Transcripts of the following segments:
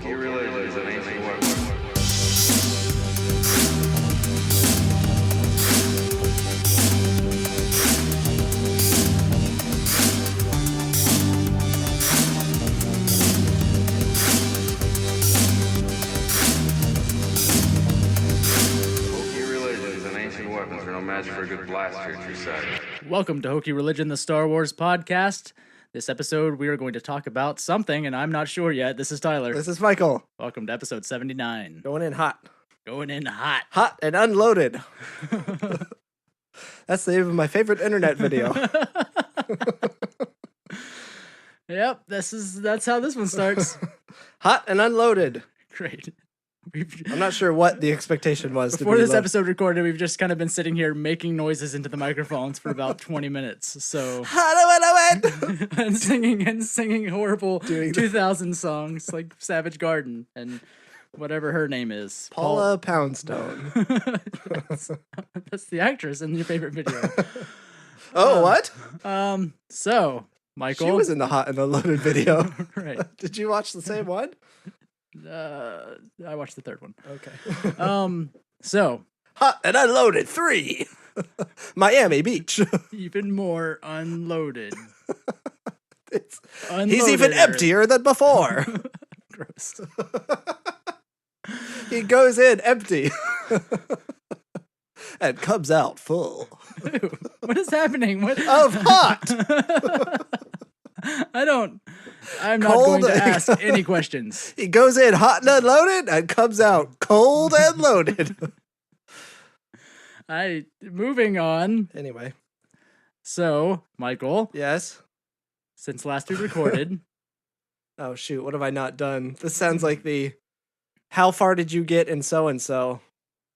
Hokey religions and ancient weapons. Hokey religions and ancient weapons are no match for a good blaster at your side. Welcome to Hokey Religion, the Star Wars podcast. This episode, we are going to talk about something, and I'm not sure yet. This is Tyler. This is Michael. Welcome to episode 79. Going in hot. Going in hot. Hot and unloaded. That's the name of my favorite internet video. Yep, that's how this one starts. Hot and unloaded. Great. I'm not sure what the expectation was. Before this episode recorded, we've just kind of been sitting here making noises into the microphones for about 20 minutes. So and singing horrible 2000 songs like Savage Garden and whatever her name is. Paula Poundstone. That's the actress in your favorite video. Oh, what? So Michael, She was in the hot and unloaded video. right. Did you watch the same one? I watched the third one. Okay. So Hot and unloaded 3. Miami Beach. even more unloaded. He's even emptier than before. Gross. He goes in empty and comes out full Ew, what is happening? What? of hot. I'm not Cold going to and- ask any questions. He goes in hot and unloaded and comes out cold and loaded. Moving on. Anyway, So, Michael, yes. since last we recorded, Oh shoot, what have I not done? This sounds like the how far did you get in so and so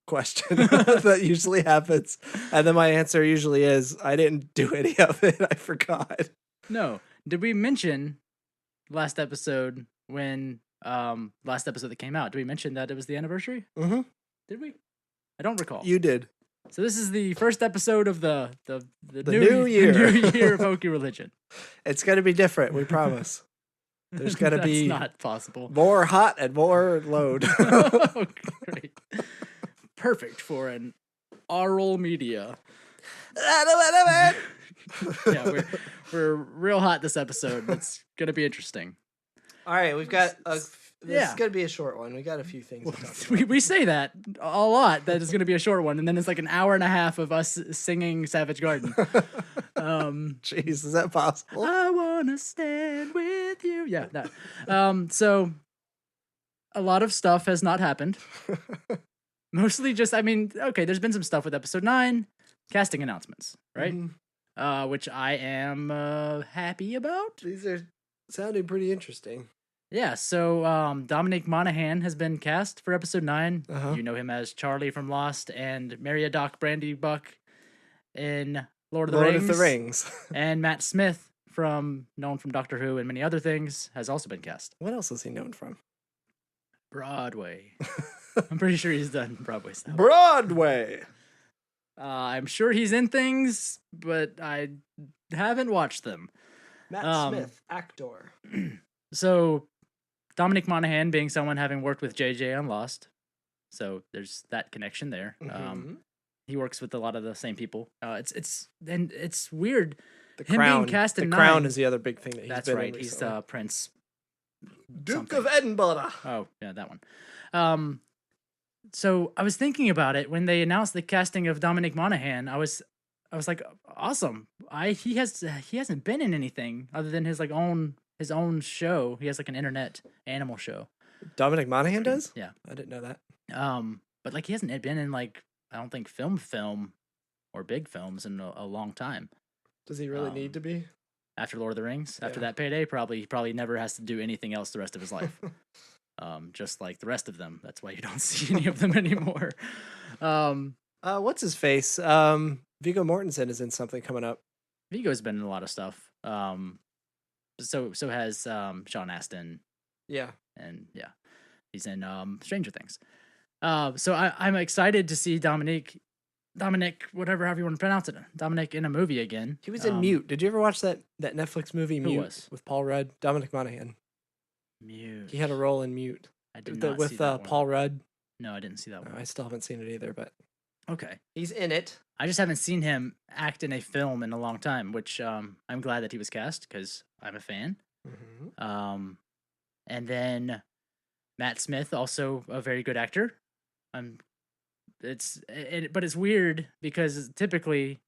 question that usually happens. And then my answer usually is I didn't do any of it. I forgot. no, did we mention last episode last episode that came out? Did we mention that it was the anniversary? Mm-hmm. Did we? I don't recall. You did. So this is the first episode of the new year. new year of Hokey Religion. It's gonna be different, we promise. There's gotta That's be not possible. more hot and more load. Oh, great. Perfect for an oral media. Yeah, we're real hot this episode. It's gonna be interesting. All right, we've got this Yeah. is gonna be a short one. We got a few things to talk about. We say that a lot, that it's gonna be a short one, and then it's like an hour and a half of us singing Savage Garden. Jeez, is that possible? I wanna stand with you. Yeah, that. So a lot of stuff has not happened. Mostly just, okay, there's been some stuff with episode 9, casting announcements, right? Mhm. Which I am happy about. These are sounding pretty interesting. Yeah, so Dominic Monaghan has been cast for episode 9. Uh-huh. You know him as Charlie from Lost and Meriadoc Brandy Buck in Lord of the Rings. And Matt Smith, known from Doctor Who and many other things, has also been cast. What else is he known from? Broadway. I'm pretty sure he's done Broadway stuff. Broadway. I'm sure he's in things, but I haven't watched them. Matt Smith, actor. So, Dominic Monaghan being someone having worked with JJ on Lost, so there's that connection there. Mhm. He works with a lot of the same people. It's weird. The Him Crown. being cast in the Crown 9 is the other big thing that he's That's been right. in He's recently. Prince Duke something. of Edinburgh. Oh, yeah, that one. So I was thinking about it when they announced the casting of Dominic Monaghan. I was like, awesome. He hasn't been in anything other than his own show. He has like an internet animal show. Dominic Monaghan does? Yeah. I didn't know that. But like he hasn't been in like, I don't think film or big films in a long time. Does he really need to be? After Lord of the Rings, after Yeah. that payday, he probably never has to do anything else the rest of his life. Just like the rest of them. That's why you don't see any of them anymore. What's his face? Viggo Mortensen is in something coming up. Vigo's been in a lot of stuff. So has Sean Astin, Yeah. and yeah, he's in Stranger Things. So I'm excited to see Dominic, however you want to pronounce it, Dominic in a movie again. He was in Mute. Did you ever watch that Netflix movie Who Mute was? with Paul Rudd? Dominic Monaghan. Mute. He had a role in Mute. I did not see with that one. Paul Rudd. No, I didn't see that one. I still haven't seen it either, but Okay. he's in it. I just haven't seen him act in a film in a long time, which I'm glad that he was cast because I'm a fan. And then Matt Smith, also a very good actor. But it's weird because typically,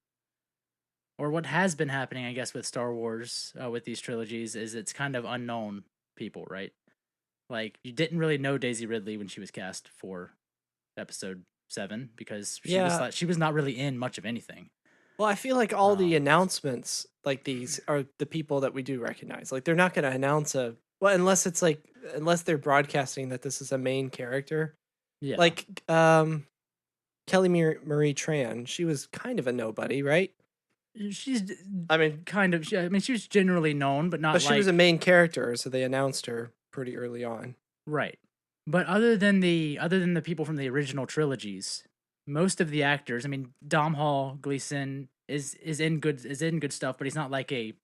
or what has been happening, I guess, with Star Wars, with these trilogies, is it's kind of unknown people, right? Like, you didn't really know Daisy Ridley when she was cast for Episode 7 because she was not really in much of anything. Well, I feel like all the announcements like these are the people that we do recognize. Like, they're not going to announce unless they're broadcasting that this is a main character. Yeah. Like Kelly Marie Tran, she was kind of a nobody, right? She's, I mean, kind of. She was generally known, but not. But she was a main character, so they announced her pretty early on. Right. But other than the people from the original trilogies, most of the actors, I mean, Domhnall Gleeson is in good stuff, but he's not like a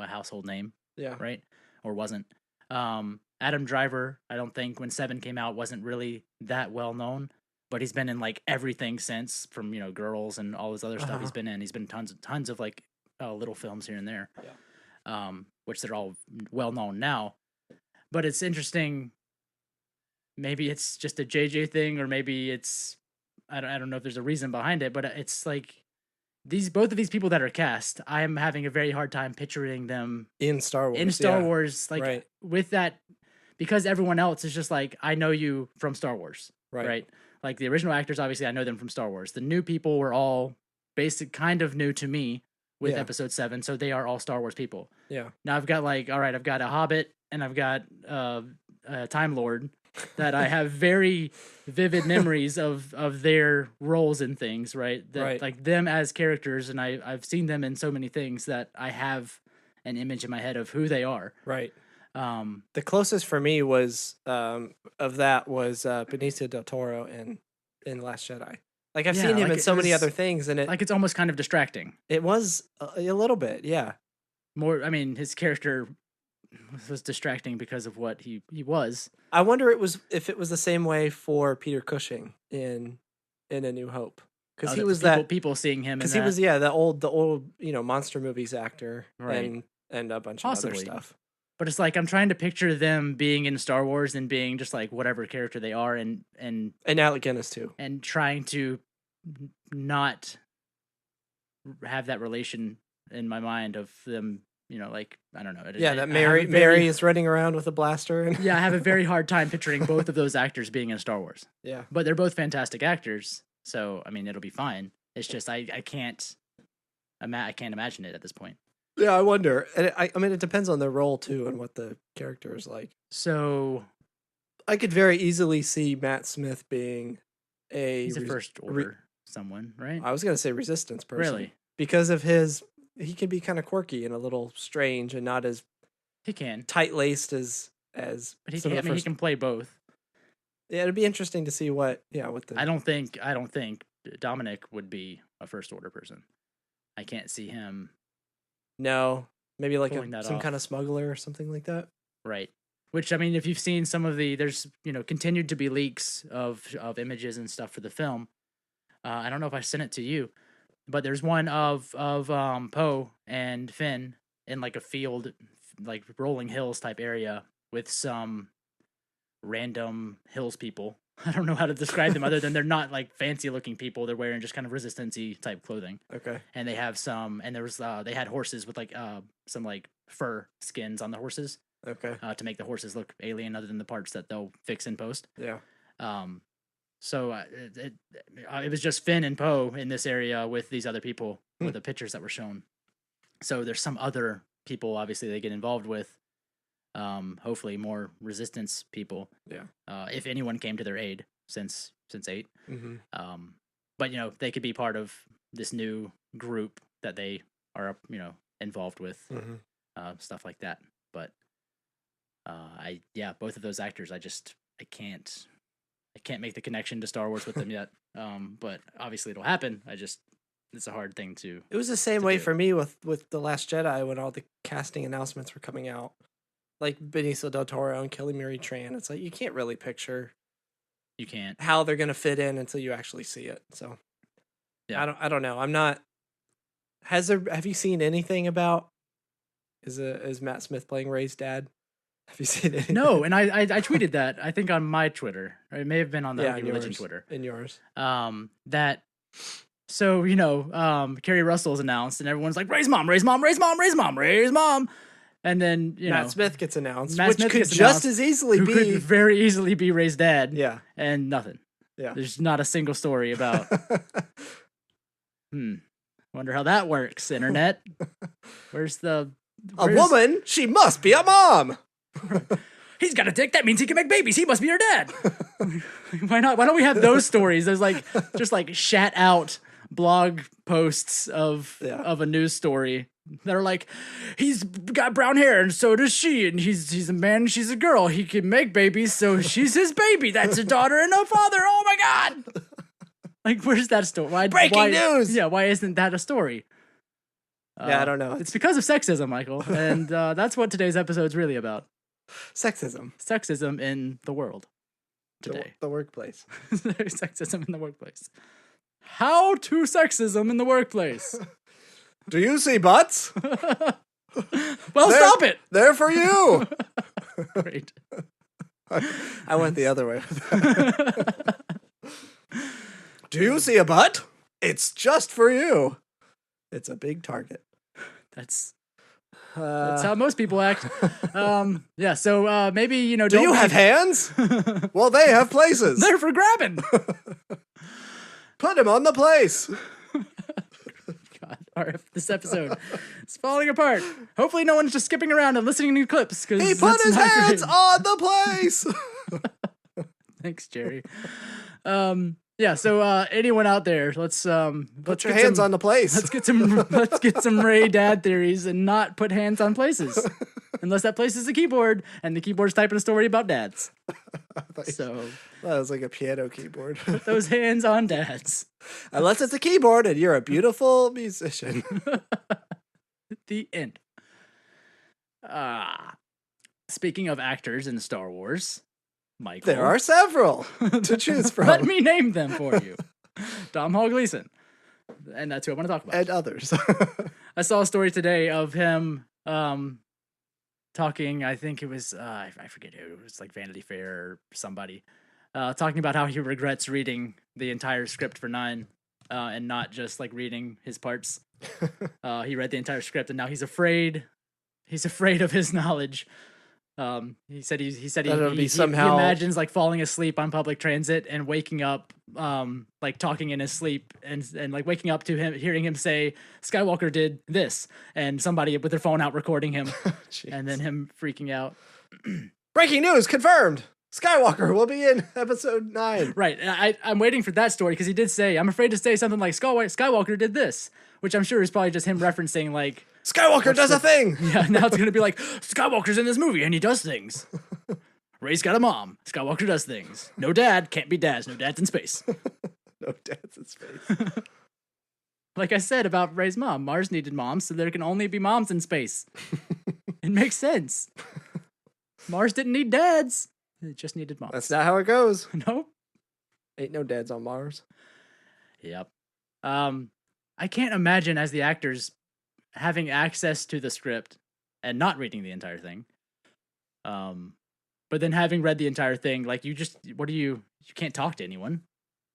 household name. Yeah. Right? Or wasn't. Adam Driver, I don't think when 7 came out wasn't really that well known, but he's been in like everything since, from Girls and all this other stuff he's been in. He's been tons of like little films here and there. Yeah. Which they're all well known now. But it's interesting. Maybe it's just a JJ thing, or maybe it's I don't know if there's a reason behind it. But it's like both of these people that are cast, I am having a very hard time picturing them in Star Wars. Like right. With that, because everyone else is just like, I know you from Star Wars, right? Like the original actors, obviously, I know them from Star Wars. The new people were all kind of new to me with Episode 7, so they are all Star Wars people. Yeah. Now I've got I've got a Hobbit and I've got a Time Lord that I have very vivid memories of their roles in things, right? Like them as characters, and I've seen them in so many things that I have an image in my head of who they are. Right. The closest for me was of that was Benicio del Toro in Last Jedi. Like I've seen him in so many other things, and it's almost kind of distracting. It was a little bit, yeah. More, I mean, his character was distracting because of what he was. I wonder if it was the same way for Peter Cushing in A New Hope, because he was people seeing him because he was the old monster movies actor, right, and a bunch of other stuff. But it's like I'm trying to picture them being in Star Wars and being just like whatever character they are, and Alec Guinness too, and trying to not have that relation in my mind of them. Like, I don't know. That Mary is running around with a blaster. And I have a very hard time picturing both of those actors being in Star Wars. Yeah. But they're both fantastic actors, so, I mean, it'll be fine. It's just, I can't imagine it at this point. Yeah, I wonder. And I mean, it depends on the role, too, and what the character is like. So... I could very easily see Matt Smith being he's a First Order someone, right? I was going to say Resistance person. Really? Because of he can be kind of quirky and a little strange and not as tight-laced as but he can play both. Yeah, it'd be interesting to see what I don't think Dominic would be a First Order person. I can't see him. No, maybe like some off. kind of smuggler or something like that. Right. Which, I mean, if you've seen some of there's continued to be leaks of images and stuff for the film. I don't know if I sent it to you. But there's one of Poe and Finn in like a field, like rolling hills type area with some random hills people. I don't know how to describe them other than they're not like fancy looking people. They're wearing just kind of resistance-y type clothing. Okay. And they have they had horses with like some like fur skins on the horses. Okay. To make the horses look alien other than the parts that they'll fix in post. Yeah. So it was just Finn and Poe in this area with these other people with the pictures that were shown. So there's some other people, obviously, they get involved with. Hopefully more Resistance people. Yeah. If anyone came to their aid since 8. Mm-hmm. But they could be part of this new group that they are involved with. Mm-hmm. Stuff like that. But both of those actors, I can't make the connection to Star Wars with them yet. But obviously it'll happen. It's a hard thing to. It was the same way for me with The Last Jedi when all the casting announcements were coming out. like Benicio del Toro and Kelly Marie Tran. It's like you can't really picture You can't. how they're gonna fit in until you actually see it. So Yeah. I don't know. I'm not. Have you seen anything about? Is Matt Smith playing Ray's dad? Have you seen anything? No, and I tweeted that, I think on my Twitter. Or it may have been on the Yeah, Hockey in Religion yours. Twitter. In yours. That so Carrie Russell's announced and everyone's like, Ray's mom, Ray's mom, Ray's mom, Ray's mom, Ray's mom. And then, Matt Smith gets announced, Matt which Smith could gets just announced, as easily who be. could very easily be Ray's dad. Yeah. And nothing. Yeah. There's not a single story about wonder how that works, internet. Where's A woman, she must be a mom. He's got a dick. That means he can make babies. He must be your dad. Why not? Why don't we have those stories? There's like just like shat out blog posts of a news story that are like, he's got brown hair and so does she, and he's a man, she's a girl. He can make babies, so she's his baby. That's a daughter and a father. Oh my god! Like, where's that story? Breaking news! Yeah, why isn't that a story? Yeah, I don't know. It's because of sexism, Michael, and that's what today's episode's really about. Sexism. Sexism in the world today. The workplace. Sexism in the workplace. How to sexism in the workplace. Do you see butts? Well, stop it. They're for you. Great. I went the other way. Do you see a butt? It's just for you. It's a big target. That's how most people act. Yeah. So maybe Do you have hands? Well, they have places. They're for grabbing. Put him on the place. God, this episode is falling apart. Hopefully, no one's just skipping around and listening to clips. He put his hands on the place. Thanks, Jerry. Yeah. So anyone out there, let's Put your hands on the place. Let's get some Ray dad theories and not put hands on places, unless that place is a keyboard and the keyboard's typing a story about dads. So that was like a piano keyboard. put those hands on dads. Unless it's a keyboard and you're a beautiful musician. The end. Speaking of actors in Star Wars, Michael, There are several to choose from. let me name them for you. Dom Hall Gleason, and that's who I want to talk about. And others. I saw a story today of him talking. I think it was I forget who. It was like Vanity Fair or somebody talking about how he regrets reading the entire script for 9 and not just like reading his parts. He read the entire script and now he's afraid. He's afraid of his knowledge. He said he imagines like falling asleep on public transit and waking up like talking in his sleep and like waking up to him, hearing him say Skywalker did this, and somebody with their phone out recording him. And then him freaking out. Breaking news confirmed. Skywalker will be in episode 9. Right. I'm waiting for that story because he did say, I'm afraid to say something like Skywalker did this, which I'm sure is probably just him referencing like Skywalker does a thing. Yeah, now it's gonna be like Skywalker's in this movie and he does things. Ray's got a mom. Skywalker does things. No dad, can't be dads. No dads in space. No dads in space. Like I said about Ray's mom, Mars needed moms, so there can only be moms in space. It makes sense. Mars didn't need dads. It just needed moms. That's not how it goes. Nope. Ain't no dads on Mars. Yep. I can't imagine as the actors having access to the script and not reading the entire thing. But then having read the entire thing, like you can't talk to anyone.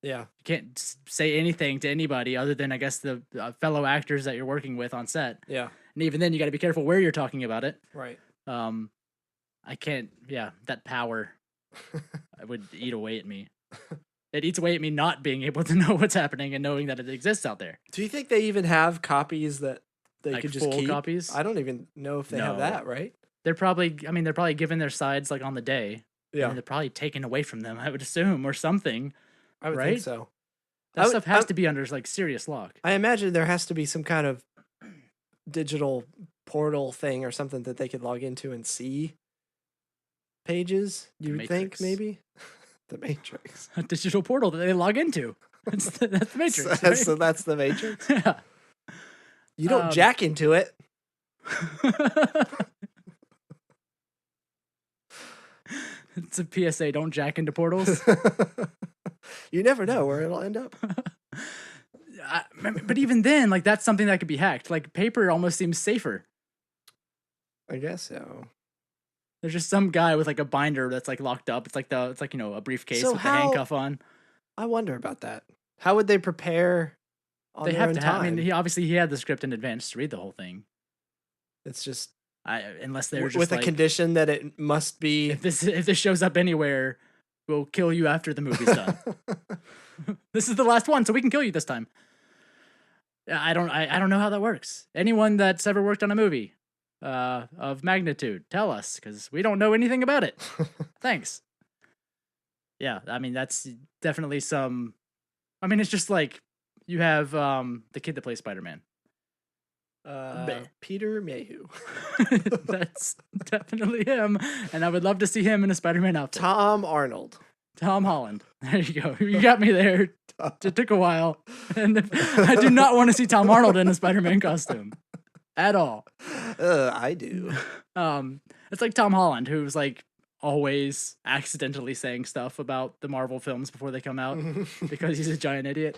Yeah. You can't say anything to anybody other than, I guess, the fellow actors that you're working with on set. Yeah. And even then, you got to be careful where you're talking about it. Right. I can't, that power would eat away at me. It eats away at me not being able to know what's happening and knowing that it exists out there. Do you think they even have copies that they Like could just full keep? copies? I don't even know if they have No. that, right? They're probably giving their sides like on the day. Yeah. And they're probably taken away from them, I would assume, or something. I would right? think so. That stuff has to be under like serious lock. I imagine there has to be some kind of digital portal thing or something that they could log into and see pages. You would think Matrix. maybe the Matrix. A digital portal that they log into. That's the Matrix. So, right? so that's the Matrix. Yeah. You don't jack into it. It's a PSA. Don't jack into portals. You never know where it'll end up. But even then, like that's something that could be hacked. Like paper almost seems safer. I guess so. There's just some guy with like a binder that's like locked up. It's like a briefcase So with how- a handcuff on. I wonder about that. How would they prepare on They their have own to have. I time? mean, he had the script in advance to read the whole thing. It's just Unless they're just with like, a condition that it must be. if this shows up anywhere, we'll kill you after the movie's done. This is the last one, so we can kill you this time. I don't know how that works. Anyone that's ever worked on a movie of magnitude, tell us, because we don't know anything about it. Thanks. Yeah, I mean that's definitely some. I mean, it's just like you have the kid that plays Spider-Man. Peter Mayhew. That's definitely him, and I would love to see him in a Spider-Man outfit. Tom Arnold. Tom Holland. There you go. You got me there. It took a while, and I do not want to see Tom Arnold in a Spider-Man costume at all. I do. It's like Tom Holland, who's like always accidentally saying stuff about the Marvel films before they come out because he's a giant idiot.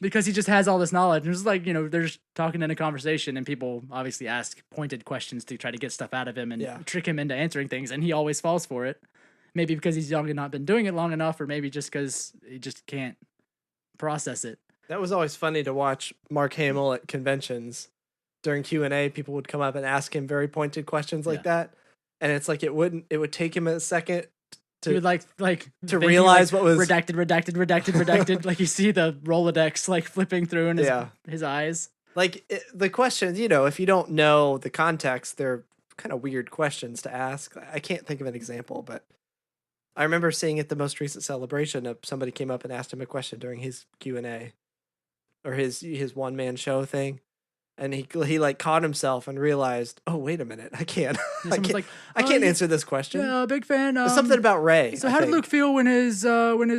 Because he just has all this knowledge. And it's like, they're just talking in a conversation and people obviously ask pointed questions to try to get stuff out of him and trick him into answering things. And he always falls for it. Maybe because he's young and not been doing it long enough, or maybe just because he just can't process it. That was always funny to watch Mark Hamill at conventions. During Q&A, people would come up and ask him very pointed questions like that. And it's like it would take him a second he would like to realize what was redacted. Like you see the Rolodex like flipping through in his eyes. Like the questions, if you don't know the context, they're kind of weird questions to ask. I can't think of an example, but I remember seeing at the most recent celebration, somebody came up and asked him a question during his Q&A or his one-man show thing. And he like caught himself and realized, oh, wait a minute, I can't answer this question. Yeah, big fan. Something about Ray. So how did Luke feel when his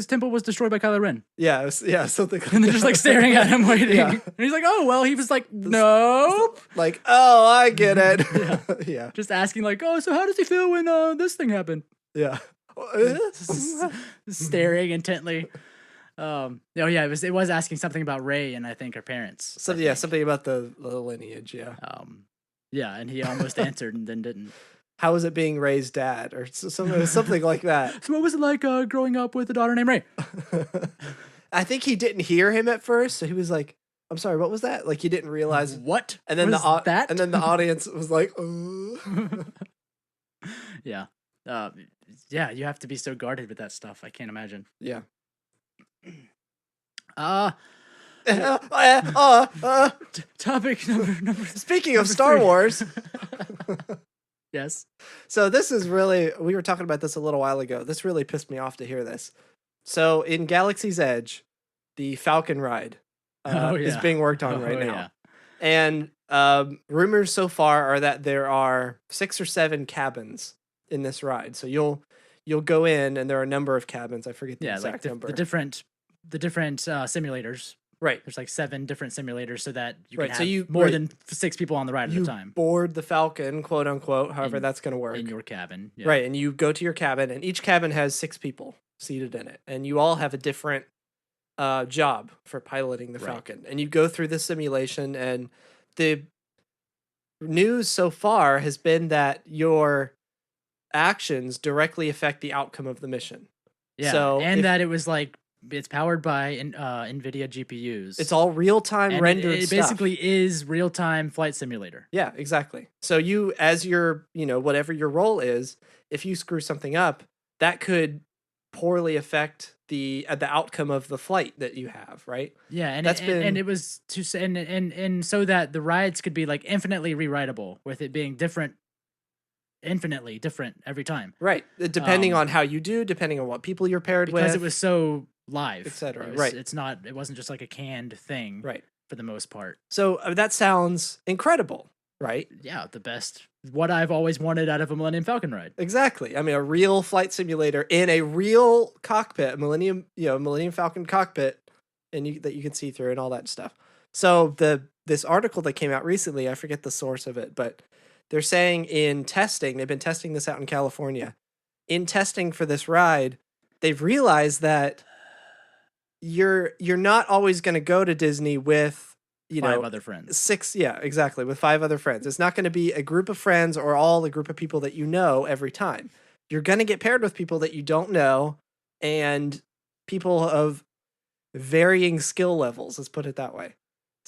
temple was destroyed by Kylo Ren? Yeah, something. And they're just like staring at him, waiting. And he's like, oh well, he was like, nope. Like, oh, I get it. Yeah. Just asking like, oh, so how does he feel when this thing happened? Yeah. Staring intently. It was asking something about Rey and I think her parents. Something about the lineage. And he almost answered and then didn't. How was it being Rey's dad or something like that? So what was it like growing up with a daughter named Rey? I think he didn't hear him at first, so he was like, "I'm sorry, what was that?" Like he didn't realize what. And then that? And then the audience was like, Yeah. You have to be so guarded with that stuff. I can't imagine. Yeah. Topic number. Speaking of Star Wars. Yes. So this is really, we were talking about this a little while ago. This really pissed me off to hear this. So in Galaxy's Edge, the Falcon ride is being worked on right now. And rumors so far are that there are 6 or 7 cabins in this ride. So you'll go in and there are a number of cabins. I forget the exact number. The different simulators. Right. There's like 7 different simulators so that you can have so more than 6 people on the ride at a time. Board the Falcon, quote unquote, however that's going to work. In your cabin. Yeah. Right. And you go to your cabin and each cabin has 6 people seated in it. And you all have a different job for piloting the Falcon. And you go through the simulation and the news so far has been that your actions directly affect the outcome of the mission. Yeah. So that it was like it's powered by NVIDIA GPUs. It's all real-time rendered it stuff. Basically is real-time flight simulator. Yeah, exactly. So you, as your, whatever your role is, if you screw something up, that could poorly affect the outcome of the flight that you have, right? Yeah, and it was to say, and so that the rides could be like infinitely rewritable, with it being infinitely different every time. Right, depending on how you do, depending on what people you're paired with, because it was so live, etc. Right, it wasn't just like a canned thing, right? For the most part. So that sounds incredible, right? Yeah, the best. What I've always wanted out of a Millennium Falcon ride. Exactly. I mean, a real flight simulator in a real cockpit, Millennium Falcon cockpit, and that you can see through and all that stuff. So this article that came out recently, I forget the source of it, but they're saying in testing, they've been testing this out in California, in testing for this ride, they've realized that you're not always going to go to Disney with, you 5 know, other friends. 6, yeah, exactly, with 5 other friends. It's not going to be a group of friends or all a group of people that you know every time. You're going to get paired with people that you don't know and people of varying skill levels, let's put it that way.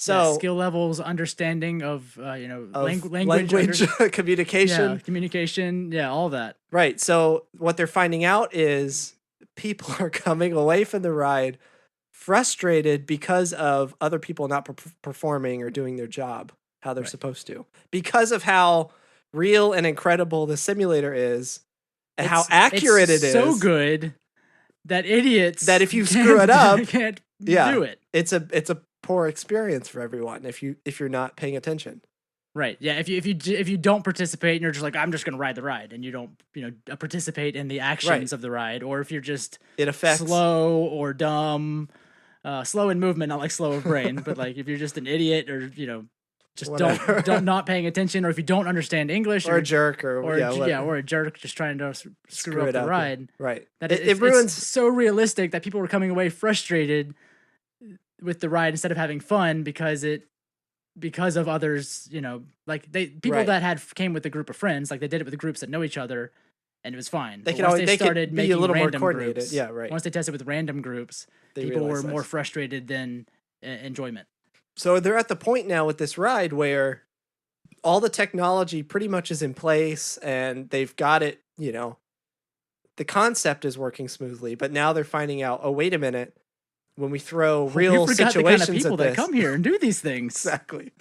So skill levels, understanding of of language, communication, communication, all that. right? So what they're finding out is people are coming away from the ride frustrated because of other people not performing or doing their job how they're Right. supposed to, because of how real and incredible the simulator is and how accurate it is. So good that idiots that if you screw it up, can't yeah, do it. It's a poor experience for everyone if you're not paying attention. Right. Yeah. If you don't participate and you're just like, I'm just going to ride the ride, and you don't participate in the actions Right. of the ride, or if you're just It affects slow or dumb, slow in movement, not like slow of brain, but like if you're just an idiot or just Whatever. don't not paying attention, or if you don't understand English, or a jerk or or a jerk just trying to screw up it the up, ride. right. That It ruins. It's so realistic that people were coming away frustrated with the ride instead of having fun because of others, like people Right. that came with a group of friends, like they did it with the groups that know each other, and it was fine. They But could once always- they could started be a making little more random coordinated. groups, Yeah, right. Once they tested with random groups, They people were realized more this. frustrated than enjoyment. So they're at the point now with this ride where all the technology pretty much is in place and they've got it, the concept is working smoothly, but now they're finding out, oh, wait a minute, when we throw real we forgot situations the kind of people at that this, come here and do these things. exactly.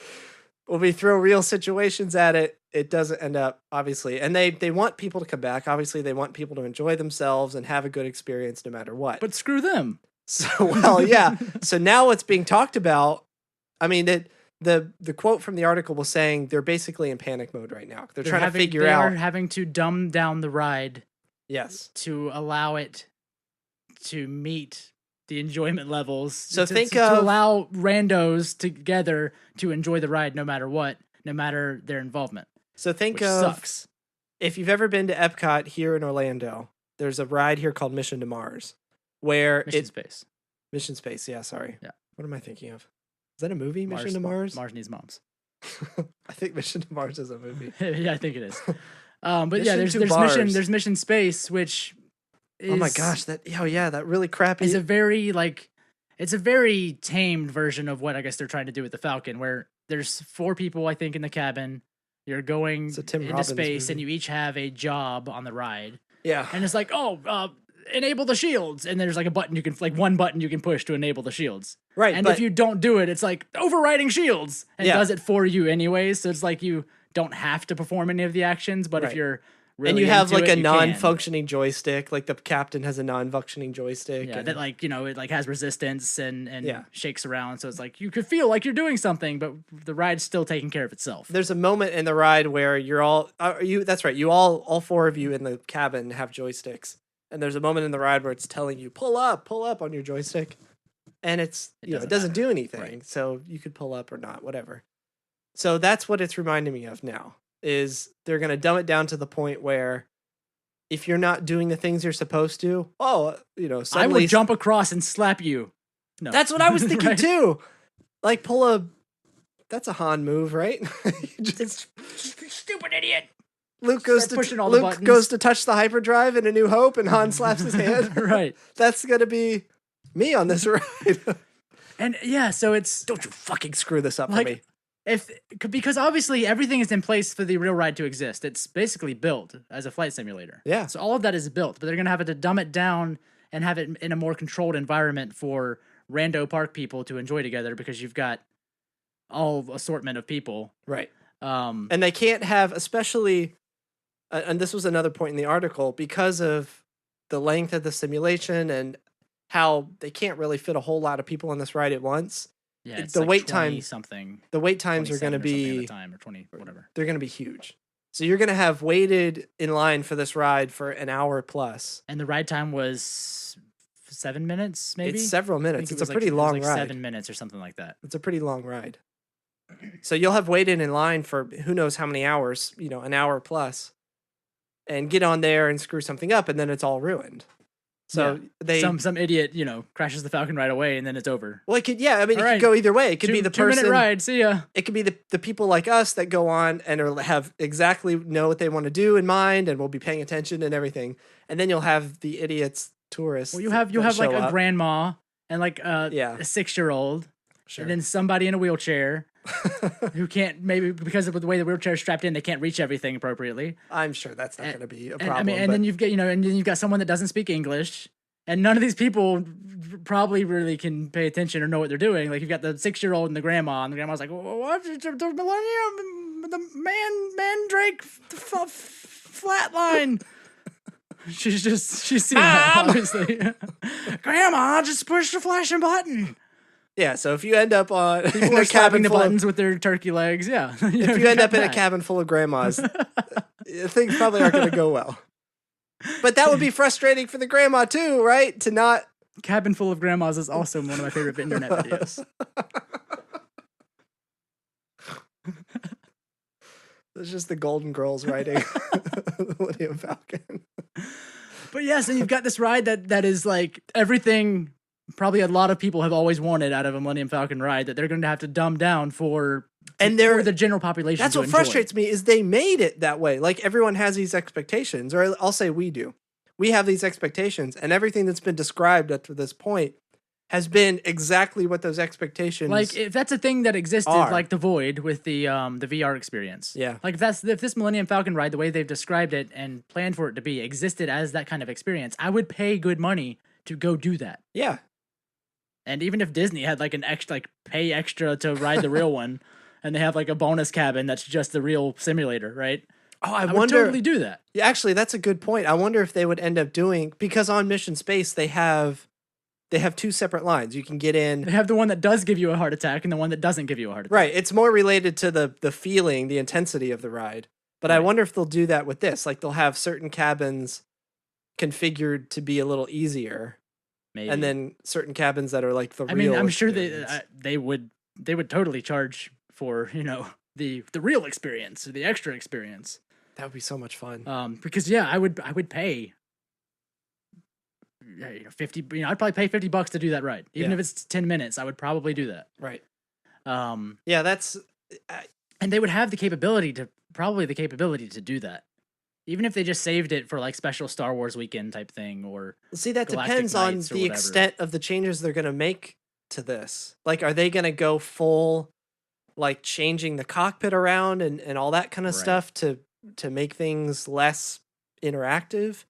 When we throw real situations at it, it doesn't end up, obviously. And they want people to come back. Obviously, they want people to enjoy themselves and have a good experience no matter what. But screw them. So, well, yeah. So now what's being talked about, I mean, the quote from the article was saying they're basically in panic mode right now. They're trying to figure they out. are having to dumb down the ride Yes. to allow it to meet the enjoyment levels. So think to of- allow randos together to enjoy the ride no matter what, no matter their involvement. So think Which of sucks. if you've ever been to Epcot here in Orlando, there's a ride here called Mission to Mars, where Mission Space. Mission Space. Yeah, sorry. Yeah. What am I thinking of? Is that a movie? Mission to Mars? Mars needs moms. I think Mission to Mars is a movie. Yeah, I think it is. But yeah, Mission there's to Mission Mars. there's Mission Space, which is, Oh my gosh, that really crappy. is a very it's a very tamed version of what I guess they're trying to do with the Falcon, where there's 4 people I think in the cabin. You're going It's a Tim into Robbins space, and movie. you each have a job on the ride. Yeah. And it's like, enable the shields, and there's like one button you can push to enable the shields. Right. And but if you don't do it, it's like overriding shields, and Yeah. does it for you anyways. So it's like you don't have to perform any of the actions, but Right. if you're really and you have into like it, a you can. non-functioning joystick, like the captain has a non-functioning joystick. Yeah, and- that it has resistance and Yeah. shakes around, so it's like you could feel like you're doing something, but the ride's still taking care of itself. There's a moment in the ride where you're all that's right, you all 4 of you in the cabin have joysticks, and there's a moment in the ride where it's telling you pull up on your joystick, and it's it doesn't do anything. Right. So you could pull up or not, whatever. So that's what it's reminding me of now, is they're going to dumb it down to the point where if you're not doing the things you're supposed to, I suddenly would jump across and slap you. No. That's what I was thinking Right? too. Like that's a Han move, right? You just Stupid idiot. Luke goes Start pushing all the Luke buttons. goes to touch the hyperdrive in A New Hope, and Han slaps his hand. Right. That's gonna be me on this ride. And yeah, so it's Don't you fucking screw this up Like, for me. because obviously everything is in place for the real ride to exist. It's basically built as a flight simulator. Yeah. So all of that is built, but they're gonna have to dumb it down and have it in a more controlled environment for rando park people to enjoy together, because you've got all assortment of people. Right. Um, And they can't have, especially, and this was another point in the article, because of the length of the simulation and how they can't really fit a whole lot of people on this ride at once. yeah, it's the like wait 20 time- something. The wait times are 27 going to or something at be the time, or 20 whatever. they're going to be huge. So you're going to have waited in line for this ride for an hour plus. And the ride time was 7 minutes, maybe. It's several I minutes. think It's it a was pretty it was long like ride. 7 minutes or something like that. It's a pretty long ride. So you'll have waited in line for who knows how many hours, an hour plus. and get on there and screw something up, and then it's all ruined. So they some idiot, crashes the Falcon right away, and then it's over. well, it could it All could right. go either way. It could be the 2-minute person. ride. See ya. It could be the people like us that go on and have exactly know what they want to do in mind, and will be paying attention and everything. And then you'll have the idiots, tourists. Well, you'll have that like show a up. grandma and like a Yeah. 6-year-old, Sure. and then somebody in a wheelchair who can't, maybe because of the way the wheelchair's strapped in, they can't reach everything appropriately. I'm sure that's not going to be a And, problem. and then you've got and then you've got someone that doesn't speak English, and none of these people probably really can pay attention or know what they're doing. Like you've got the 6-year-old and the grandma's like, "What? The Millennium, the Mandrake flatline." She's seen that, obviously. Grandma, just push the flashing button. yeah. So if you end up on in People a are slapping cabin the full buttons with their turkey legs. Yeah. if you end up in a cabin full of grandmas, things probably aren't going to go well. But that would be frustrating for the grandma too, right? To not. Cabin full of grandmas is also one of my favorite internet videos. It's just the Golden Girls riding the Millennium Falcon. But yeah, so you've got this ride that is like everything probably a lot of people have always wanted out of a Millennium Falcon ride that they're going to have to dumb down for the general population. That's to what enjoy. frustrates me is they made it that way. Like everyone has these expectations, or I'll say we do. We have these expectations, and everything that's been described up to this point has been exactly what those expectations. Like if that's a thing that existed, are. like the Void with the VR experience. Yeah. Like if this Millennium Falcon ride, the way they've described it and planned for it to be, existed as that kind of experience, I would pay good money to go do that. yeah, And even if Disney had like an extra, like pay extra to ride the real one, and they have like a bonus cabin that's just the real simulator, right? oh, I would wonder. totally do that. Yeah, actually, that's a good point. I wonder if they would end up doing because on Mission Space they have 2 separate lines. You can get They in. have the one that does give you a heart attack and the one that doesn't give you a heart attack. Right, it's more related to the feeling, the intensity of the ride. But I Right. wonder if they'll do that with this. Like they'll have certain cabins configured to be a little easier, Maybe. and then certain cabins that are like the I real. mean, I'm sure experience. they would totally charge for the real experience, the extra experience. That would be so much fun. Because yeah, I would pay. 50. I'd probably pay $50 to do that ride, even Yeah. if it's 10 minutes. I would probably do that. Right. Um, Yeah, that's and they would have the capability to do that, even if they just saved it for like special Star Wars weekend type thing, or see that Galactic depends on Nights or the whatever. extent of the changes they're going to make to this. Like are they going to go full like changing the cockpit around and all that kind of Right. stuff to make things less interactive?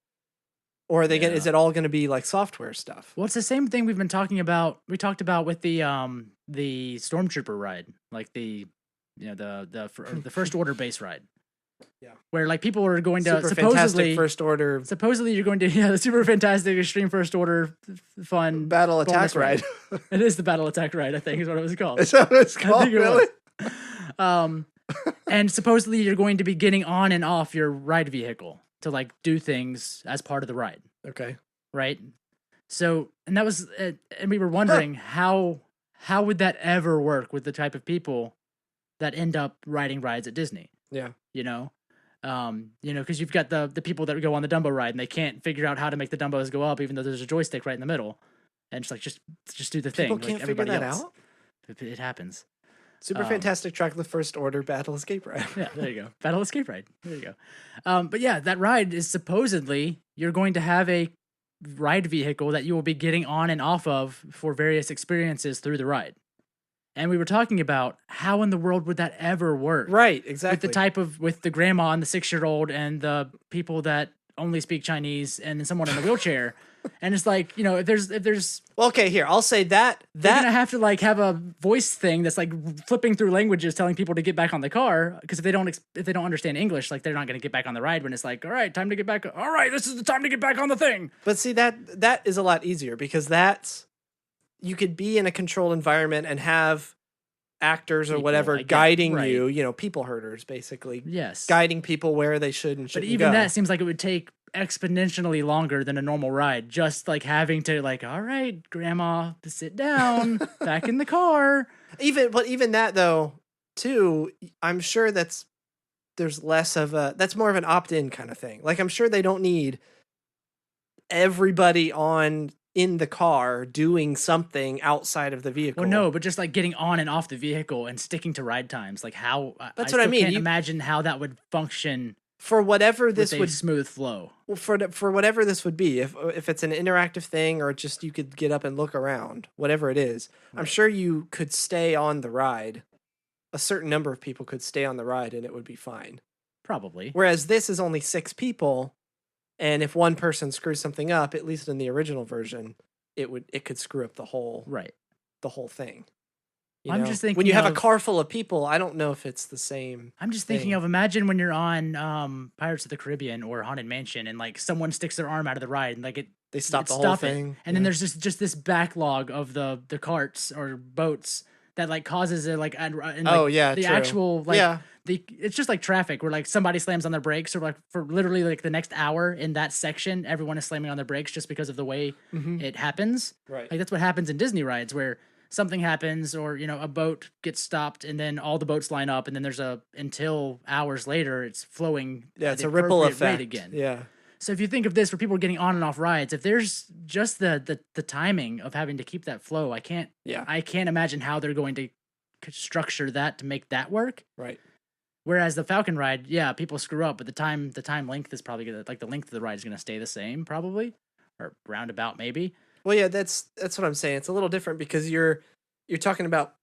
Or are they going Yeah. is it all going to be like software stuff? well, it's the same thing we've been talking about. We talked about with the Stormtrooper ride, like the the First Order base ride. Yeah. Where like people are going to Super fantastic supposedly first order supposedly you're going to the super fantastic extreme First Order fun battle attack bonus ride. ride. It is the battle attack ride, I think is what it was called. Is that what it's I called? think it Really? was. And supposedly you're going to be getting on and off your ride vehicle to like do things as part of the ride, Okay. right? So, and that was, and we were wondering how would that ever work with the type of people that end up riding rides at Disney? Yeah. Because you've got the people that go on the Dumbo ride and they can't figure out how to make the Dumbos go up, even though there's a joystick right in the middle, and it's like just do the thing. People like can't figure everybody that else. out. It happens. Super fantastic track the first order battle escape ride. Yeah, there you go. Battle Escape Ride. There you go. But yeah, that ride is supposedly you're going to have a ride vehicle that you will be getting on and off of for various experiences through the ride. And we were talking about how in the world would that ever work? Right, exactly. With the grandma and the 6-year-old and the people that only speak Chinese and then someone in a wheelchair. And it's like, if there's Well, okay, here, I'll say that they're gonna have to like have a voice thing that's like flipping through languages, telling people to get back on the car. Because if they don't understand English, like they're not gonna get back on the ride when it's like, all right, time to get back. All right, this is the time to get back on the thing. But see that is a lot easier because that's you could be in a controlled environment and have actors or People, whatever I get, guiding right. you, people herders basically. Yes, Guiding people where they should and but shouldn't even go. that seems like it would take exponentially longer than a normal ride. Just like having to like, all right, grandma, sit down, back in the car. Even that though, too, I'm sure that's there's less of a that's more of an opt-in kind of thing. Like I'm sure they don't need everybody on in the car doing something outside of the vehicle. Well, no, but just like getting on and off the vehicle and sticking to ride times, like how That's what I still mean. Can't You- imagine how that would function For whatever this with a would smooth flow. for whatever this would be, if it's an interactive thing or just you could get up and look around, whatever it is, I'm Right. sure you could stay on the ride. A certain number of people could stay on the ride and it would be fine. Probably. Whereas this is only 6 people, and if one person screws something up, at least in the original version, it could screw up the whole Right. thing. You I'm know? just when thinking you have a of- car full of people, I don't know if it's the same. I'm just thinking thing. of imagine when you're on Pirates of the Caribbean or Haunted Mansion and like someone sticks their arm out of the ride and like They stop it the whole stop it. thing, And then yeah. there's just this backlog of the carts or boats that like causes it like and like, Oh, yeah, the true. actual like Yeah. it's just like traffic where like somebody slams on their brakes or like for literally like the next hour in that section everyone is slamming on their brakes just because of the way it happens. Right. Like that's what happens in Disney rides where something happens or a boat gets stopped and then all the boats line up and then there's until hours later it's flowing Yeah, at it's the a ripple appropriate effect rate again. Yeah. So if you think of this for people getting on and off rides, if there's just the timing of having to keep that flow, I can't imagine how they're going to structure that to make that work. Right. Whereas the Falcon ride, yeah, people screw up, but the time length is probably gonna the length of the ride is gonna stay the same probably, or roundabout maybe. Well, yeah, that's what I'm saying. It's a little different because you're talking about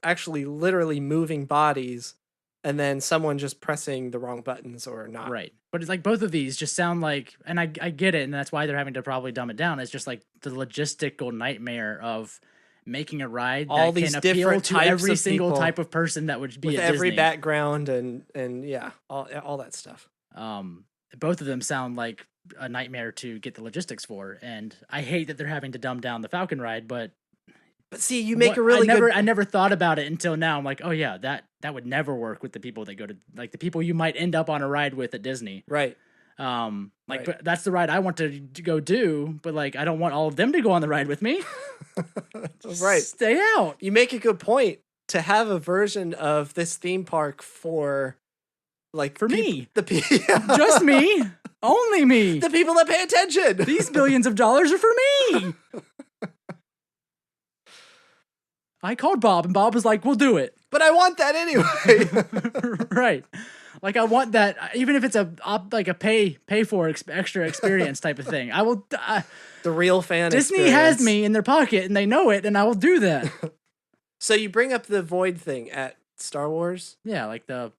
actually literally moving bodies and then someone just pressing the wrong buttons or not. Right. But it's like both of these just sound like, and I get it, and that's why they're having to probably dumb it down. It's just like the logistical nightmare of making a ride All that these can appeal different to types every of single people type of person that would be With at every Disney. background and yeah, all that stuff. Both of them sound like a nightmare to get the logistics for, and I hate that they're having to dumb down the Falcon ride. But see, you make a really good. I never thought about it until now. I'm like, oh yeah, that would never work with the people that go to like the people you might end up on a ride with at Disney. Right. Like, Right. but that's the ride I want to go do, but like, I don't want all of them to go on the ride with me. Right. Stay out. You make a good point to have a version of this theme park for me. The Just me. Only me. the people that pay attention. These billions of dollars are for me. I called Bob and Bob was like, we'll do it. But I want that anyway. Right. Like I want that, even if it's a pay for extra experience type of thing. I will. The real fan Disney experience. has me in their pocket, and they know it, and I will do that. So you bring up the Void thing at Star Wars. Yeah, like the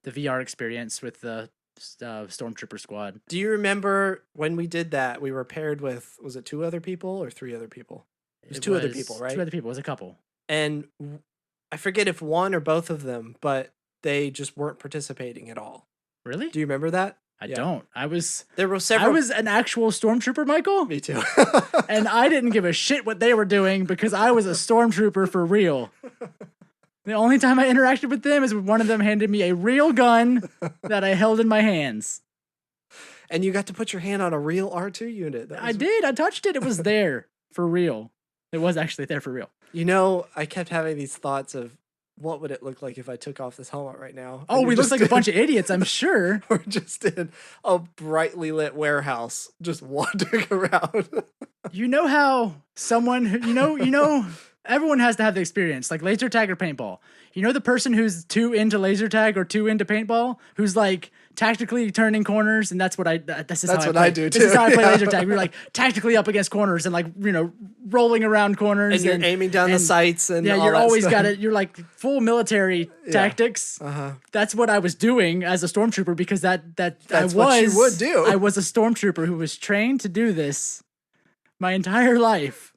VR experience with the Stormtrooper squad. Do you remember when we did that? We were paired with, was it 2 other people or 3 other people? It was 2 other people, right? 2 other people. It was a couple. And I forget if one or both of them, but they just weren't participating at all. Really? Do you remember that? I Yeah. don't. I was Several. I was an actual Stormtrooper, Michael. Me too. And I didn't give a shit what they were doing because I was a Stormtrooper for real. The only time I interacted with them is when one of them handed me a real gun that I held in my hands. And you got to put your hand on a real R2 unit. That I was- did. I touched it. It was there for real. It was actually there for real. You know, I kept having these thoughts of what would it look like if I took off this helmet right now? Oh, we look like a bunch of idiots, I'm sure. We're just in a brightly lit warehouse, just wandering around. You know how someone who, everyone has to have the experience, like laser tag or paintball. You know the person who's too into laser tag or too into paintball, who's like tactically turning corners, and that's what I. This is That's how what I I play. do, This is too. how I play Yeah. laser tag. We're like tactically up against corners and like rolling around corners. And you're aiming down the and- sights and yeah, all you're that always stuff. got it. You're like full military tactics. Uh-huh. That's what I was doing as a stormtrooper because That's what you would do. I was a stormtrooper who was trained to do this my entire life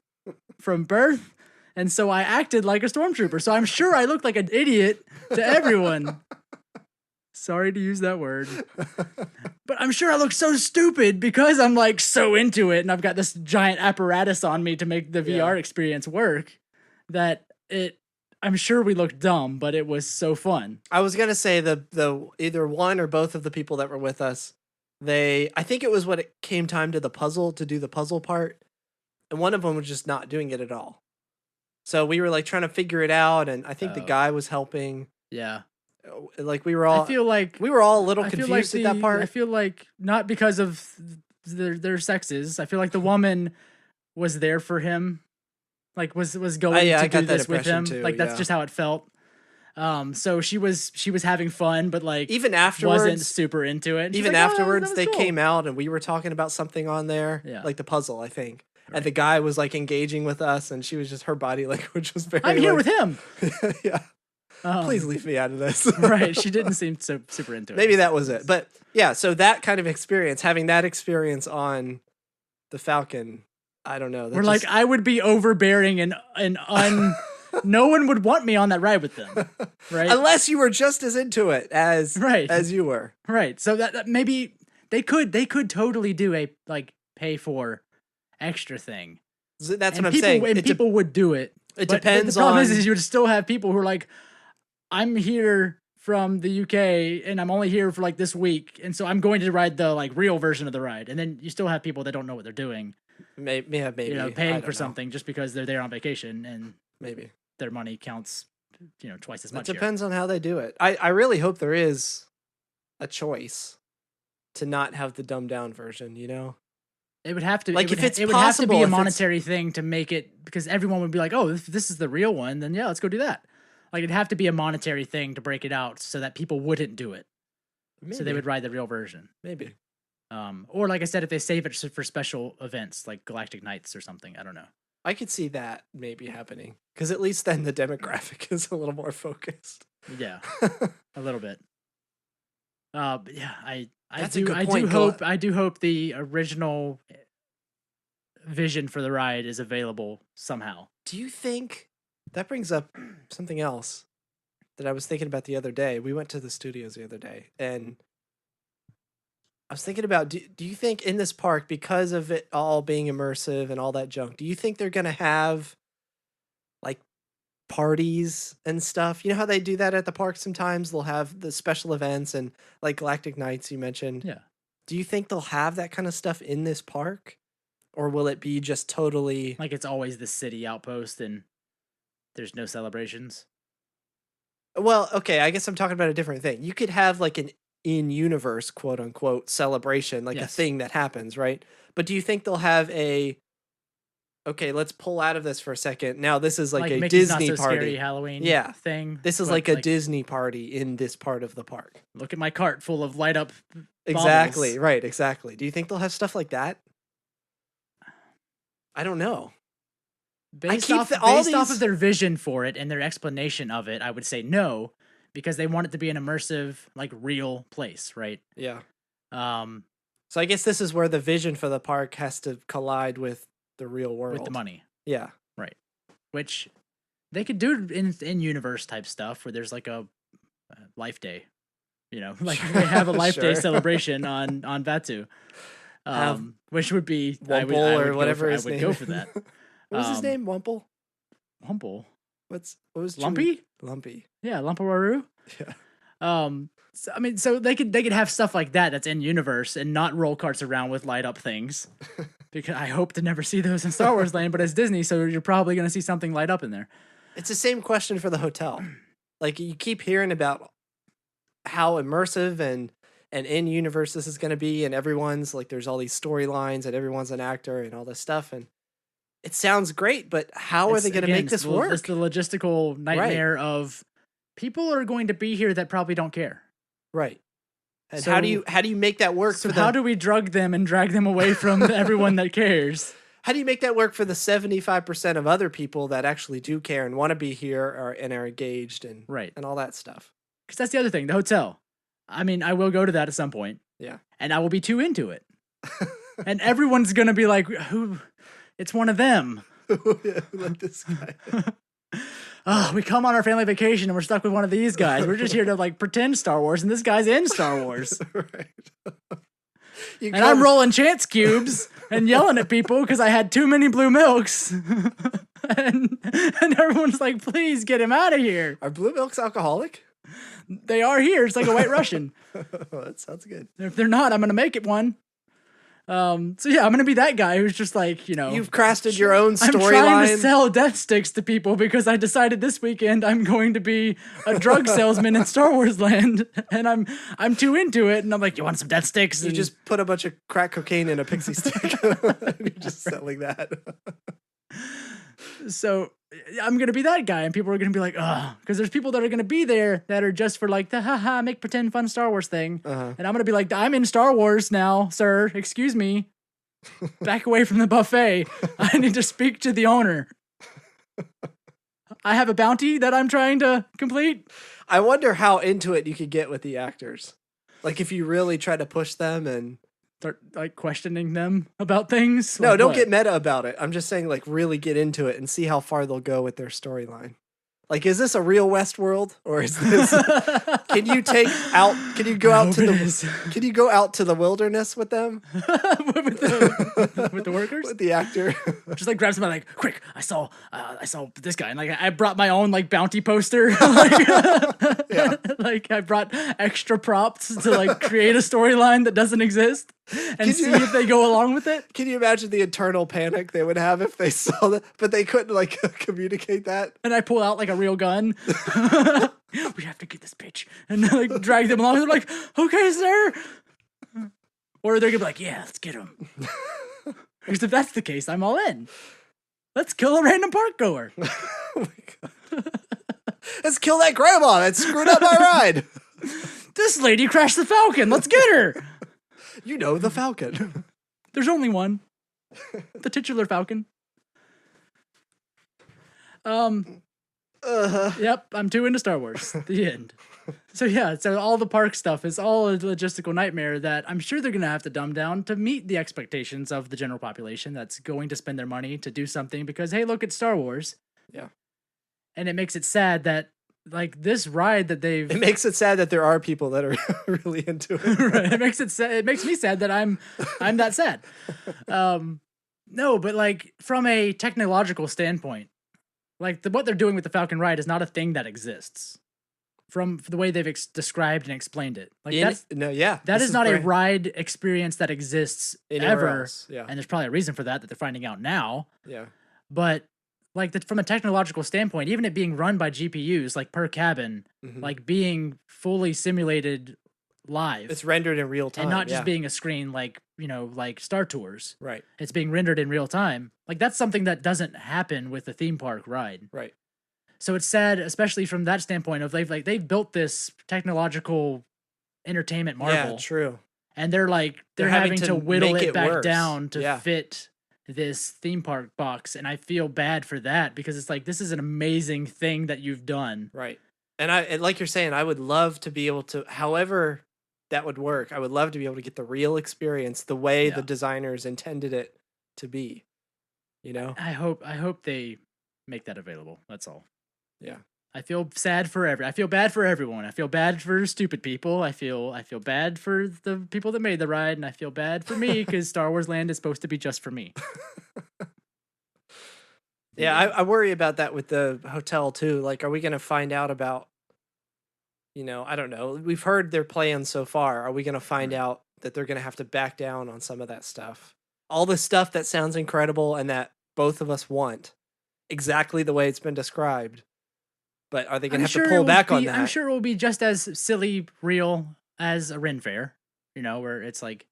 from birth. And so I acted like a stormtrooper. So I'm sure I looked like an idiot to everyone. Sorry to use that word. But I'm sure I look so stupid because I'm like so into it and I've got this giant apparatus on me to make the VR experience work that I'm sure we looked dumb, but it was so fun. I was gonna say the either one or both of the people that were with us, I think it was when it came time to do the puzzle part, and one of them was just not doing it at all. So we were like trying to figure it out, and I think the Oh. guy was helping. Yeah. Like we were all I feel like we were all a little I feel like confused at that I part. feel like not because of their sexes. I feel like the woman was there for him, like was going yeah, I to got do that this with impression him. too, Like that's yeah. just how it felt. So she was having fun, but like Even wasn't afterwards, super into it. And she's even like, "Oh, that afterwards, was they cool." came out and we were talking about something on there, Yeah. like the puzzle, I think. And the guy was like engaging with us, and she was just her body language was very. I'm here like, with him. yeah, please leave me out of this. Right. She didn't seem so super into it. Maybe that was it, but yeah. So that kind of experience, having that experience on the Falcon, I don't know. that We're like, just- I would be overbearing and no one would want me on that ride with them. Right. unless you were just as into it as Right. as you were. Right. So that maybe they could totally do a like pay for extra thing. So that's And what I'm people, saying. And It, people would do it. it But depends the problem on. is you would still have people who are like, I'm here from the UK and I'm only here for like this week, and so I'm going to ride the like real version of the ride. And then you still have people that don't know what they're doing, maybe. you know, I paying don't for know. something just because they're there on vacation and Maybe. their money counts, you know, twice as It much. here. depends on how they do it. I really hope there is a choice to not have the dumbed down version, you know? It would have to Like, it would, if it's it would have to possible, be if a it's- monetary thing to make it, because everyone would be like, oh, if this is the real one, then yeah, let's go do that. Like it'd have to be a monetary thing to break it out so that people wouldn't do it. Maybe. So they would ride the real version. Maybe. Or like I said, if they save it for special events like Galactic Nights or something, I don't know. I could see that maybe happening. Because at least then the demographic is a little more focused. Yeah, a little bit. But yeah, I That's a do good I point, do Gal- hope the original vision for the ride is available somehow. Do you think that brings up something else that I was thinking about the other day? We went to the studios the other day, and I was thinking about, do you think in this park, because of it all being immersive and all that junk, do you think they're going to have like parties and stuff? You know how they do that at the park sometimes? They'll have the special events and like Galactic Nights you mentioned. Yeah. Do you think they'll have that kind of stuff in this park? Or will it be just totally Like it's always the city outpost and there's no celebrations. Well, okay, I guess I'm talking about a different thing. You could have like an in-universe quote unquote celebration, like a Yes. thing that happens, right? But do you think they'll have a okay, let's pull out of this for a second. Now this is like a Mickey's Disney Not So party. Scary Halloween Yeah. thing. This is but, like a Disney party in this part of the park. Look at my cart full of light up Exactly, baubles. right, exactly. Do you think they'll have stuff like that? I don't know. Based keep off, all based off these- of their vision for it and their explanation of it, I would say no, because they want it to be an immersive, like real place, right? Yeah. Um, So I guess this is where the vision for the park has to collide with the real world. with the money, Yeah. which they could do in universe type stuff where there's like a Life Day, you know, like they have a Life Day Sure. celebration on Batu, Have which would be Wumple or go whatever for, his I would name go is. for that. What was his Um, name? Wumple? Humble, What was Chewie- Lumpy, Lumpy. yeah, Lumpawaru. Yeah. So, I mean, so they could have stuff like that that's in universe and not roll carts around with light up things. Because I hope to never see those in Star Wars Land, but it's Disney, so you're probably going to see something light up in there. It's the same question for the hotel. Like you keep hearing about how immersive and in universe this is going to be, and everyone's like, there's all these storylines, and everyone's an actor and all this stuff, and it sounds great. But how are It's- they going to again, make this it's the- work? It's the logistical nightmare of people are going to be here that probably don't care. Right. And how do you make that work So for the how do we drug them and drag them away from everyone that cares? how do you make that work for the 75% of other people that actually do care and want to be here and are engaged and Right. and all that stuff? Because that's the other thing, the hotel. I mean, I will go to that at some point. Yeah. And I will be too into it. And everyone's going to be like, who? It's one of them. Like this guy. Oh, we come on our family vacation and we're stuck with one of these guys. We're just here to like pretend Star Wars, and this guy's in Star Wars. Right. You And I'm come- rolling chance cubes and yelling at people because I had too many blue milks. and everyone's like, please get him out of here. Are blue milks alcoholic? They are here. It's like a white Russian. That sounds good. If they're not, I'm going to make it one. So yeah, I'm gonna be that guy who's just like, You've crafted your own I'm trying to storyline. sell death sticks to people because I decided this weekend I'm going to be a drug salesman in Star Wars land, and I'm too into it. And I'm like, you want some death sticks? You And just put a bunch of crack cocaine in a pixie stick. You're just selling that. so I'm gonna be that guy, and people are gonna be like, ugh, because there's people that are gonna be there that are just for like the haha make pretend fun Star Wars thing, Uh-huh. and I'm gonna be like, I'm in Star Wars now, sir. Excuse me, back away from the buffet. I need to speak to the owner. I have a bounty that I'm trying to complete. I wonder how into it you could get with the actors. Like if you really try to push them and Start like questioning them about things. no, Like, don't what? get meta about it. I'm just saying like really get into it and see how far they'll go with their storyline. Like, is this a real Westworld or is this? Can you go I out hope to it the? is. Can you go out to the wilderness with them? with the workers. With the actor? Just like grab somebody like quick. I saw this guy, and like I brought my own like bounty poster. Like, Yeah. like I brought extra props to like create a storyline that doesn't exist and see if they go along with it. Can you imagine the internal panic they would have if they saw that, but they couldn't like communicate that? And I pull out like a real gun. We have to get this bitch, and like drag them along. They're like, okay, sir. Or they're gonna be like, yeah, let's get him. Because if that's the case, I'm all in. Let's kill a random park goer. Oh my God. Let's kill that grandma that screwed up my ride. This lady crashed the Falcon. Let's get her. You know the Falcon. There's only one. The titular Falcon. Yep, I'm too into Star Wars. The end. So yeah, so all the park stuff is all a logistical nightmare that I'm sure they're going to have to dumb down to meet the expectations of the general population that's going to spend their money to do something because, hey, look, it's Star Wars. Yeah. And it makes it sad that, like, this ride that they've... It makes it sad that there are people that are really into it. Right, it makes it sad. It makes me sad that I'm that sad. No, but, like, from a technological standpoint, like, what they're doing with the Falcon ride is not a thing that exists. From the way they've described and explained it, like that this is not a brand- ride experience that exists Anywhere ever. else, yeah. And there's probably a reason for that they're finding out now. Yeah. But like from a technological standpoint, even it being run by GPUs, like per cabin, Mhm. like being fully simulated live, It's rendered in real time. and not just yeah. being a screen like like Star Tours. Right. It's being rendered in real time. Like that's something that doesn't happen with the theme park ride. Right. So it's sad, especially from that standpoint of they've built this technological entertainment marvel, Yeah, true. and they're They're having having to to whittle make it it back worse. down to Yeah. fit this theme park box, and I feel bad for that because it's like this is an amazing thing that you've done. Right. And like you're saying, I would love to be able to, however that would work, I would love to be able to get the real experience the way Yeah. the designers intended it to be. You know? I hope they make that available. That's all. Yeah. I feel sad for I feel bad for everyone. I feel bad for stupid people. I feel bad for the people that made the ride, and I feel bad for me because Star Wars Land is supposed to be just for me. Yeah, I worry about that with the hotel too. Like, are we going to find out about, I don't know. We've heard their plans so far. Are we going to find out that they're going to have to back down on some of that stuff? All the stuff that sounds incredible and that both of us want exactly the way it's been described. But are they going to have to pull back on that? I'm sure it will be just as silly real as a Ren Fair, where it's like,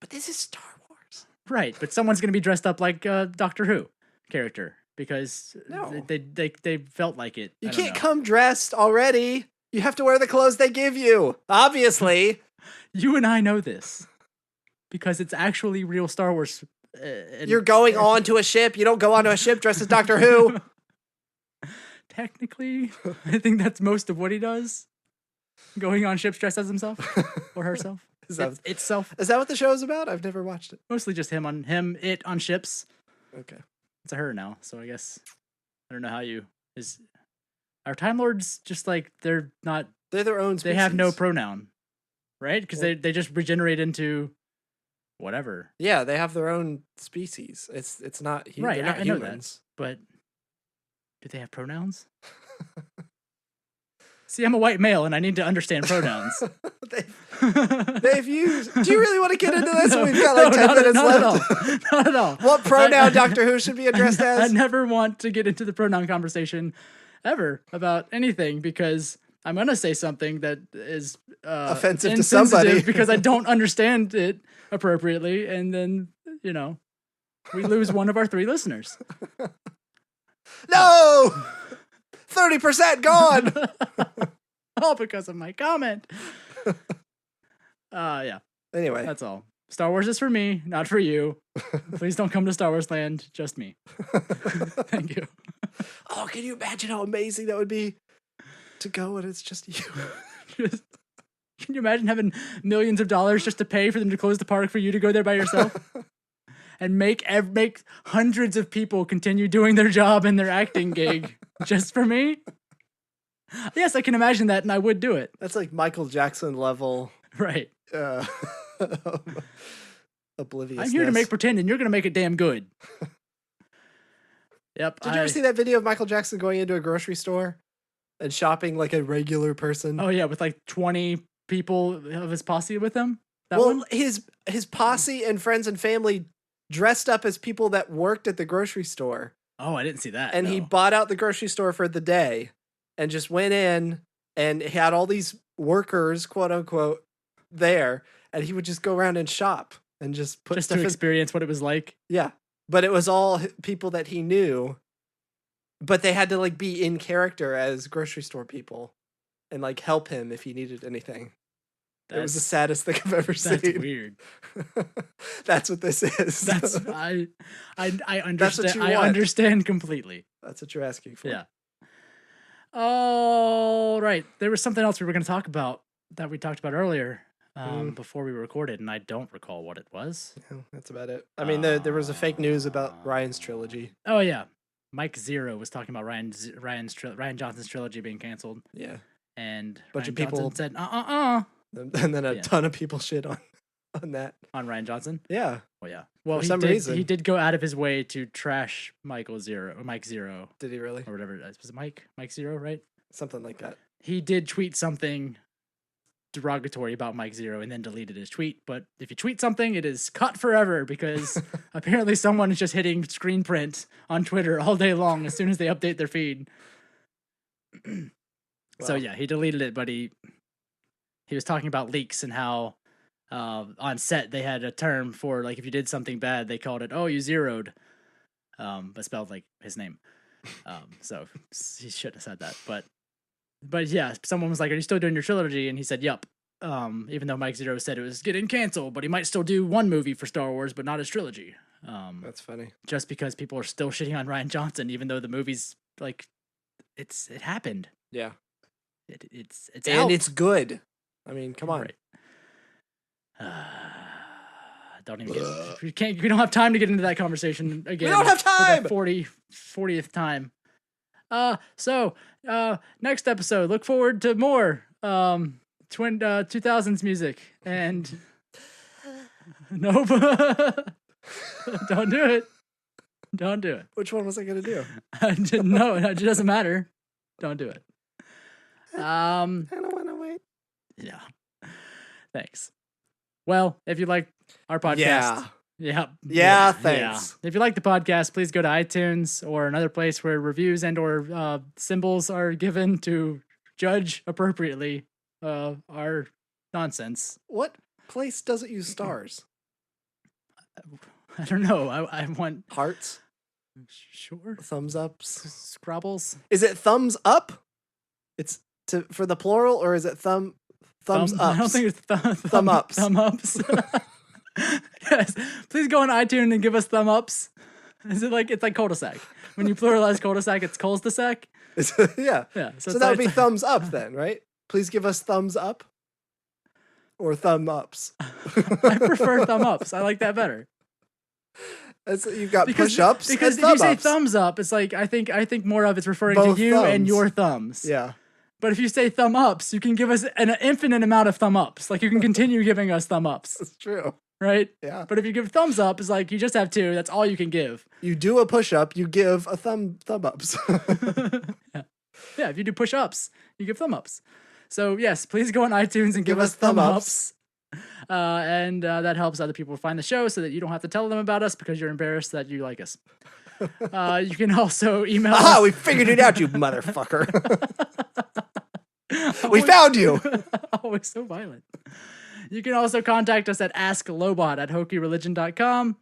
But this is Star Wars. right, but someone's going to be dressed up like a Doctor Who character because No. they felt like it. You I don't can't know. come dressed already. You have to wear the clothes they give you. Obviously. You and I know this because it's actually real Star Wars. You're going onto a ship. You don't go onto a ship dressed as Doctor Who. Technically, I think that's most of what he does. Going on ships dressed as himself or herself. Is that, Itself. is that what the show is about? I've never watched it. Mostly just it on ships. Okay. It's a her now, so I guess I don't know how are Time Lords just like they're not They're their own species. they have no pronoun, right? Because Well- they just regenerate into whatever. Yeah, they have their own species. It's not Right, they're not I know that. humans. But do they have pronouns? See, I'm a white male and I need to understand pronouns. They've used. Do you really want to get into this? We've got like 10 minutes not left. At all. Not at all. What pronoun Doctor Who should be addressed I as? never want to get into the pronoun conversation ever about anything because I'm going to say something that is Offensive to insensitive somebody. because I don't understand it appropriately. And then, we lose one of our 3 listeners. No! 30% gone! All because of my comment. Yeah, Anyway. that's all. Star Wars is for me, not for you. Please don't come to Star Wars Land, just me. Thank you. Oh, can you imagine how amazing that would be to go and it's just you? Can you imagine having millions of dollars just to pay for them to close the park for you to go there by yourself? And make hundreds of people continue doing their job and their acting gig just for me? Yes, I can imagine that, and I would do it. That's like Michael Jackson level Right. obliviousness. I'm here to make pretend, and you're going to make it damn good. Yep. Did you ever see that video of Michael Jackson going into a grocery store and shopping like a regular person? Oh, yeah, with like 20 people of his posse with him? That Well, one? his posse and friends and family dressed up as people that worked at the grocery store. Oh, I didn't see that. And he no. bought out the grocery store for the day and just went in and he had all these workers, quote unquote, there. And he would just go around and shop and just put Just stuff to in. experience what it was like. Yeah. But it was all people that he knew. But they had to like be in character as grocery store people and like help him if he needed anything. It was the saddest thing I've ever seen. That's weird. That's what this is. That's I understand. That's what you I want. understand completely. That's what you're asking for. Yeah. All right. There was something else we were going to talk about that we talked about earlier before we recorded, and I don't recall what it was. Yeah, that's about it. I mean, there was a fake news about Ryan's trilogy. Oh yeah, Mike Zero was talking about Ryan Johnson's trilogy being canceled, Yeah. and Bunch Ryan of people- Johnson said And then a Yeah. ton of people shit on that. on Ryan Johnson. Yeah. Well, yeah. Well, For some reason. he did go out of his way to trash Mike Zero, Did he really? or whatever it is. Was it Mike Zero, right? Something like that. He did tweet something derogatory about Mike Zero and then deleted his tweet. But if you tweet something, it is cut forever because apparently someone is just hitting screen print on Twitter all day long as soon as they update their feed. So Well. yeah, he deleted it, but he was talking about leaks and how on set they had a term for like if you did something bad, they called it, oh, you zeroed, but spelled like his name. So he shouldn't have said that, but yeah, someone was like, are you still doing your trilogy? And he said, yup. Even though Mike Zero said it was getting canceled, but he might still do one movie for Star Wars, but not his trilogy. That's funny. Just because people are still shitting on Ryan Johnson, even though the movie's like, it happened. Yeah. It's And out. it's good. I mean, come on. Right. Don't even we don't have time to get into that conversation again. We don't have time! For the 40th time. So next episode, look forward to more 2000s music and nope. Don't do it. Don't do it. Which one was I going to do? I didn't know. It doesn't matter. Don't do it. I don't want to wait. Yeah. Thanks. Well, if you like our podcast, Yeah, thanks. If you like the podcast, please go to iTunes or another place where reviews and or symbols are given to judge appropriately our nonsense. What place doesn't use stars? I don't know. I want Hearts? sure Thumbs ups? scrabbles. Is it thumbs up? It's for the plural, or is it thumbs ups? I don't think it's Thumb ups. Thumb ups. Yes. Please go on iTunes and give us thumb ups. Is it like it's like cul-de-sac? When you pluralize cul-de-sac, it's cul-de-sac. Yeah. Yeah. So it's that would be it's- thumbs up then, right? Please give us thumbs up or thumb ups. I prefer thumb ups. I like that better. You've got push ups Because and if you thumb say ups. thumbs up, it's like I think more of it's referring Both to you and thumbs. your thumbs. Yeah. But if you say thumb ups, you can give us an infinite amount of thumb ups. Like you can continue giving us thumb ups, That's true. right? Yeah. But if you give thumbs up, it's like you just have two. That's all you can give. You do a push up, you give a thumb ups. Yeah. Yeah, if you do push-ups, you give thumb ups. So yes, please go on iTunes and give us thumb thumb ups. ups. And that helps other people find the show so that you don't have to tell them about us because you're embarrassed that you like us. You can also email Aha, us. we figured it out, you motherfucker. We found you. Always so violent. You can also contact us at asklobot@hokireligion.com.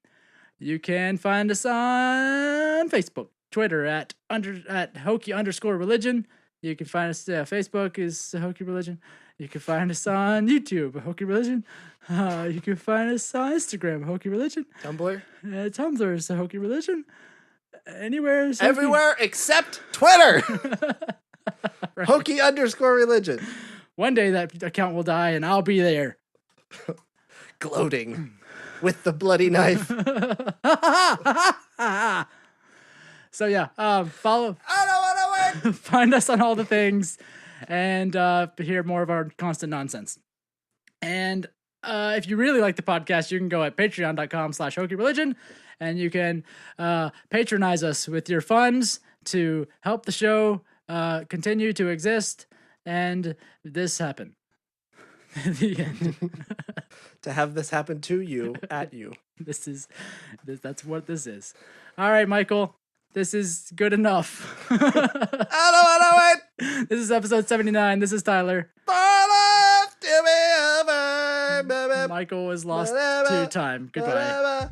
You can find us on Facebook, Twitter at Hokie_religion. You can find us, Facebook is Hokie Religion. You can find us on YouTube, Hokie Religion. You can find us on Instagram, Hokie Religion. Tumblr? Tumblr is Hokie Religion. Anywhere is Hokie. Everywhere except Twitter. Right. Hokey_religion. One day that account will die and I'll be there. Gloating with the bloody knife. So yeah, follow, I don't want to win. find us on all the things, and hear more of our constant nonsense. And if you really like the podcast, you can go at patreon.com/hokireligion, and you can patronize us with your funds to help the show continue to exist and this happen. The end. To have this happen to you, at you. That's what this is. All right, Michael. This is good enough. I don't want to win. This is episode 79. This is Tyler. Michael was lost to time. Goodbye.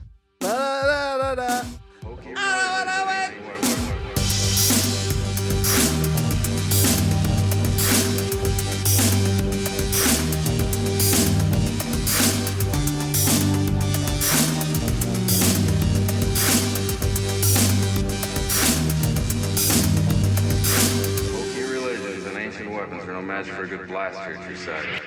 Okay, religions and ancient weapons are no match for a good blaster at your side.